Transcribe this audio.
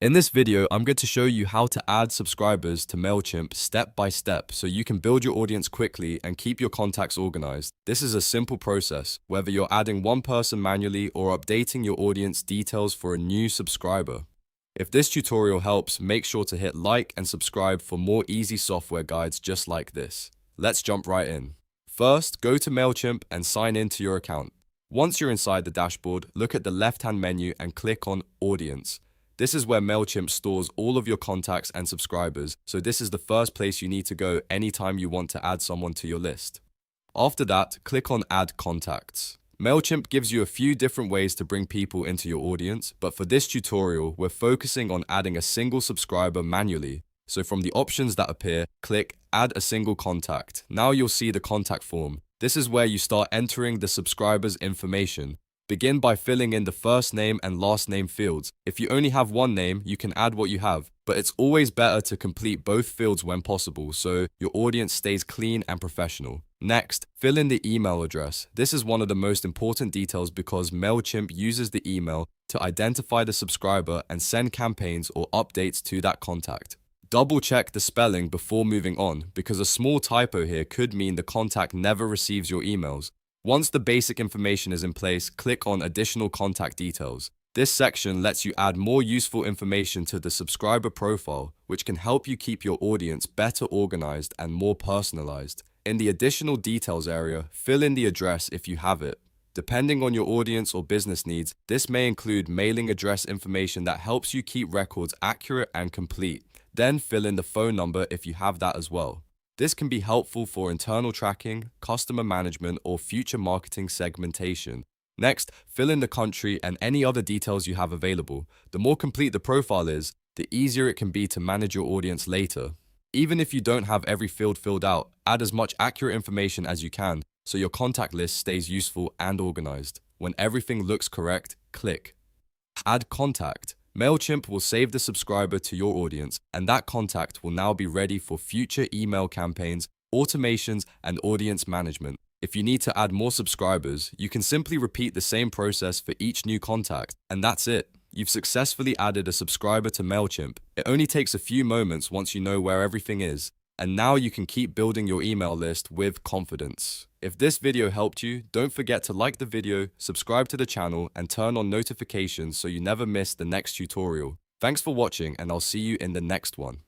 In this video, I'm going to show you how to add subscribers to Mailchimp step by step so you can build your audience quickly and keep your contacts organized. This is a simple process, whether you're adding one person manually or updating your audience details for a new subscriber. If this tutorial helps, make sure to hit like and subscribe for more easy software guides just like this. Let's jump right in. First, go to Mailchimp and sign in to your account. Once you're inside the dashboard, look at the left-hand menu and click on Audience. This is where Mailchimp stores all of your contacts and subscribers, so this is the first place you need to go anytime you want to add someone to your list. After that, click on Add Contacts. Mailchimp gives you a few different ways to bring people into your audience, but for this tutorial, we're focusing on adding a single subscriber manually. So from the options that appear, click Add a Single Contact. Now you'll see the contact form. This is where you start entering the subscriber's information. Begin by filling in the first name and last name fields. If you only have one name, you can add what you have, but it's always better to complete both fields when possible so your audience stays clean and professional. Next, fill in the email address. This is one of the most important details because Mailchimp uses the email to identify the subscriber and send campaigns or updates to that contact. Double check the spelling before moving on because a small typo here could mean the contact never receives your emails. Once the basic information is in place, click on Additional Contact Details. This section lets you add more useful information to the subscriber profile, which can help you keep your audience better organized and more personalized. In the Additional Details area, fill in the address if you have it. Depending on your audience or business needs, this may include mailing address information that helps you keep records accurate and complete. Then fill in the phone number if you have that as well. This can be helpful for internal tracking, customer management, or future marketing segmentation. Next, fill in the country and any other details you have available. The more complete the profile is, the easier it can be to manage your audience later. Even if you don't have every field filled out, add as much accurate information as you can so your contact list stays useful and organized. When everything looks correct, click Add Contact. Mailchimp will save the subscriber to your audience, and that contact will now be ready for future email campaigns, automations, and audience management. If you need to add more subscribers, you can simply repeat the same process for each new contact, and that's it. You've successfully added a subscriber to Mailchimp. It only takes a few moments once you know where everything is, and now you can keep building your email list with confidence. If this video helped you, don't forget to like the video, subscribe to the channel, and turn on notifications so you never miss the next tutorial. Thanks for watching, and I'll see you in the next one.